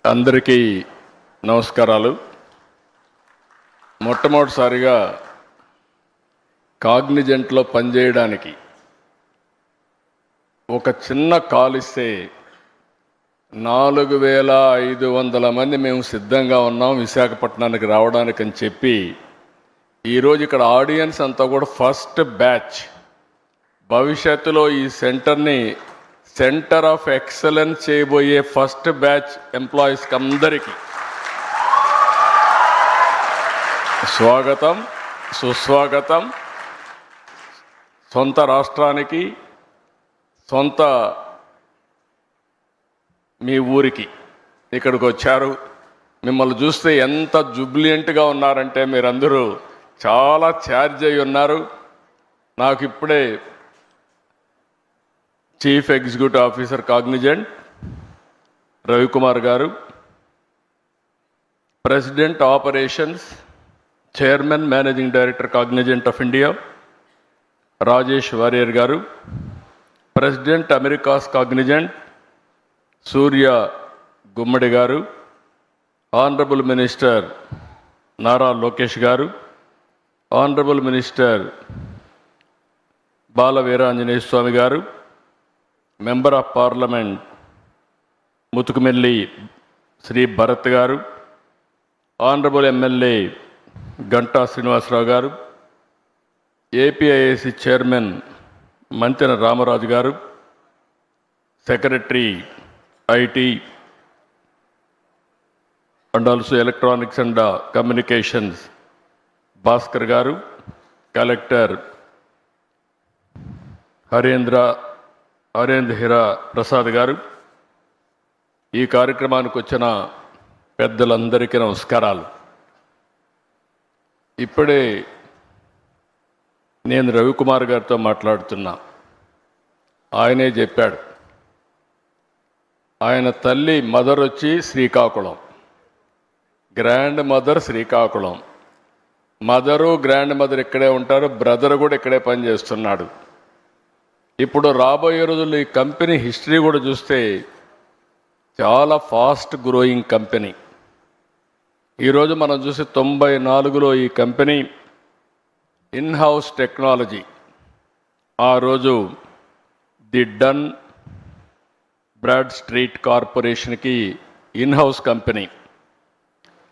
అందరికీ నమస్కారాలు. మొట్టమొదటిసారిగా కాగ్నిజెంట్లో పనిచేయడానికి ఒక చిన్న కాల్ ఇస్తే 4500 మంది మేము సిద్ధంగా ఉన్నాం విశాఖపట్నానికి రావడానికి అని చెప్పి ఈరోజు ఇక్కడ ఆడియన్స్ అంతా కూడా ఫస్ట్ బ్యాచ్. భవిష్యత్తులో ఈ సెంటర్ని సెంటర్ ఆఫ్ ఎక్సలెన్స్ చేయబోయే ఫస్ట్ బ్యాచ్ ఎంప్లాయీస్కి అందరికీ స్వాగతం, సుస్వాగతం. సొంత రాష్ట్రానికి, సొంత మీ ఊరికి ఇక్కడికి వచ్చారు. మిమ్మల్ని చూస్తే ఎంత జుబ్లియంట్గా ఉన్నారంటే మీరందరూ చాలా ఛార్జ్ అయి ఉన్నారు. నాకు ఇప్పుడే chief executive officer Cognizant Ravikumar గారు, president operations, chairman managing director Cognizant of India Rajesh Warrier గారు, president Americas Cognizant Surya Gummadi గారు, ఆనరబుల్ మినిస్టర్ నారా లోకేష్ గారు, ఆనరబుల్ మినిస్టర్ బాల వీరాంజనేయ స్వామి గారు, member of parliament Mathukumilli Sri Bharat గారు, ఆనరబుల్ ఎమ్మెల్యే గంటా శ్రీనివాసరావు గారు, ఏపీఐఏసీ చైర్మన్ మంతెన రామరాజు గారు, secretary IT and also electronics and communications Bhaskar గారు, collector Harendra Heera Prasad గారు, ఈ కార్యక్రమానికి వచ్చిన పెద్దలందరికీ నమస్కారాలు. ఇప్పుడే నేను రవికుమార్ గారితో మాట్లాడుతున్నా. ఆయనే చెప్పాడు, ఆయన తల్లి మదర్ వచ్చి Srikakulam, grand mother Srikakulam, mother grand mother ఇక్కడే ఉంటారు, బ్రదర్ కూడా ఇక్కడే పనిచేస్తున్నాడు. ఇప్పుడు రాబోయే రోజుల్లో ఈ కంపెనీ హిస్టరీ కూడా చూస్తే చాలా ఫాస్ట్ గ్రోయింగ్ కంపెనీ. ఈరోజు మనం చూసి 94లో ఈ కంపెనీ ఇన్హౌస్ టెక్నాలజీ, ఆ రోజు ది డన్ బ్రాడ్ స్ట్రీట్ కార్పొరేషన్కి ఇన్హౌస్ కంపెనీ.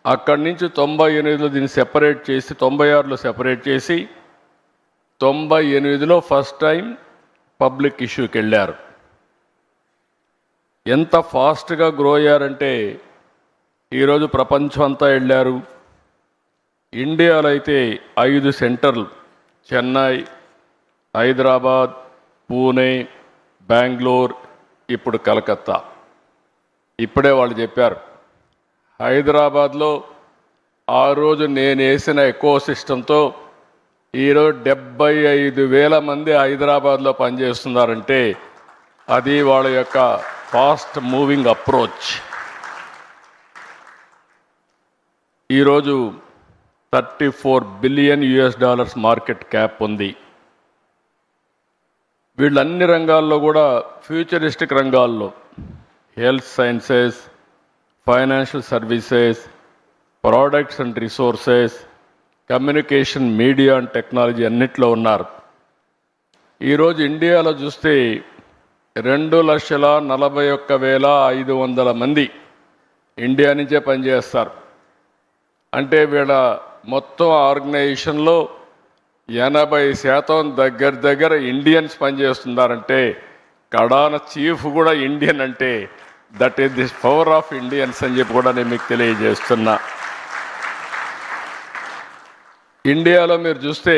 అక్కడి నుంచి 98లో దీన్ని సెపరేట్ చేసి 96లో సెపరేట్ చేసి 98లో ఫస్ట్ టైం పబ్లిక్ ఇష్యూకి వెళ్ళారు. ఎంత ఫాస్ట్గా గ్రో అయ్యారంటే ఈరోజు ప్రపంచం అంతా వెళ్ళారు. ఇండియాలో అయితే 5 సెంటర్లు, చెన్నై, హైదరాబాద్, పూణే, బెంగళూరు, ఇప్పుడు కలకత్తా. ఇప్పుడే వాళ్ళు చెప్పారు, హైదరాబాద్లో ఆ రోజు నేను వేసిన ఎకో సిస్టంతో ఈరోజు 75,000 మంది హైదరాబాద్లో పనిచేస్తున్నారంటే అది వాళ్ళ యొక్క ఫాస్ట్ మూవింగ్ అప్రోచ్. ఈరోజు $34 బిలియన్ మార్కెట్ క్యాప్ ఉంది. వీళ్ళన్ని రంగాల్లో కూడా ఫ్యూచరిస్టిక్ రంగాల్లో health sciences, financial services, products and resources, communication, media and technology అన్నిట్లో ఉన్నారు. ఈరోజు ఇండియాలో చూస్తే 2,41,500 మంది ఇండియా నుంచే పనిచేస్తారు. అంటే వీళ్ళ మొత్తం ఆర్గనైజేషన్లో 80% దగ్గర ఇండియన్స్ పనిచేస్తున్నారంటే కడాన చీఫ్ కూడా ఇండియన్ అంటే that is the power of Indians అని చెప్పి కూడా నేను మీకు తెలియజేస్తున్నా. ఇండియాలో మీరు చూస్తే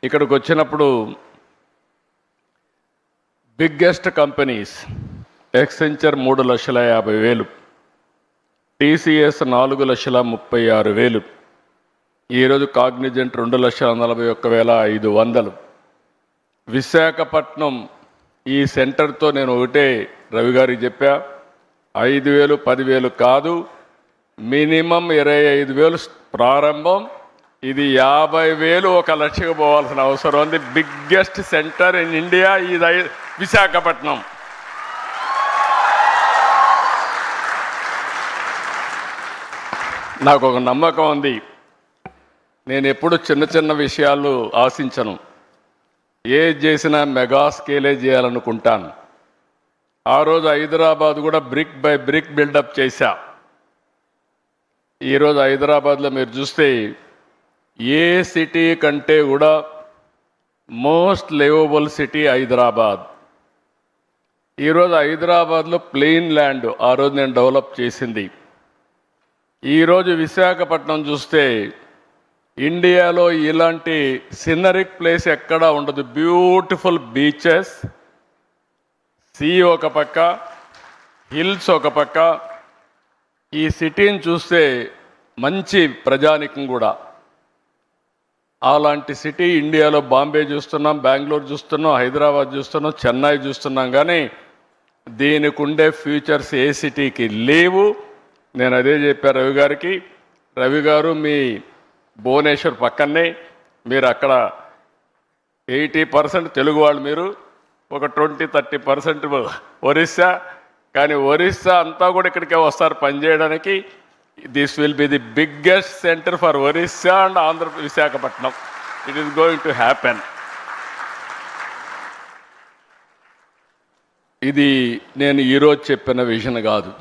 ఇక్కడికి వచ్చినప్పుడు బిగ్గెస్ట్ కంపెనీస్ ఎక్సెంచర్ 3,50,000, టీసీఎస్ 4,36,000, ఈరోజు కాగ్నిజెంట్ 2,41,500. విశాఖపట్నం ఈ సెంటర్తో నేను ఒకటే రవి గారికి చెప్పా, 5,000 10,000 కాదు, మినిమం 25,000 ప్రారంభం. ఇది 50,000 1 లక్షకు పోవాల్సిన అవసరం ఉంది. బిగ్గెస్ట్ సెంటర్ ఇన్ ఇండియా ఇది విశాఖపట్నం. నాకు ఒక నమ్మకం ఉంది. నేను ఎప్పుడు చిన్న చిన్న విషయాలు ఆశించను. ఏది చేసినా మెగా స్కేలే చేయాలనుకుంటాను. ఆ రోజు హైదరాబాద్ కూడా బ్రిక్ బై బ్రిక్ బిల్డప్ చేశా. ఈరోజు హైదరాబాద్లో మీరు చూస్తే ఏ సిటీ కంటే కూడా మోస్ట్ లివబుల్ సిటీ హైదరాబాద్. ఈరోజు హైదరాబాద్లో ప్లెయిన్ ల్యాండ్ ఆ రోజు నేను డెవలప్ చేసింది. ఈరోజు విశాఖపట్నం చూస్తే ఇండియాలో ఇలాంటి సినరిక్ ప్లేస్ ఎక్కడా ఉండదు. బ్యూటిఫుల్ బీచెస్, సీ ఒక పక్క, హిల్స్ ఒక పక్క. ఈ సిటీని చూస్తే మంచి ప్రజానికం కూడా. అలాంటి సిటీ ఇండియాలో బాంబే చూస్తున్నాం, బెంగళూరు చూస్తున్నాం, హైదరాబాద్ చూస్తున్నాం, చెన్నై చూస్తున్నాం. కానీ దీనికి ఉండే ఫ్యూచర్స్ ఏ సిటీకి లేవు. నేను అదే చెప్పాను రవి గారికి. రవి గారు మీ భువనేశ్వర్ పక్కనే, మీరు అక్కడ 80% తెలుగు వాళ్ళు, మీరు ఒక 20-30% ఒరిస్సా. కానీ ఒరిస్సా అంతా కూడా ఇక్కడికే వస్తారు పనిచేయడానికి. This will be the biggest centre for Orissa and Andhra Visakhapatnam. It is going to happen. ఇది నేను ఈరోజు చెప్పిన విజన్ కాదు.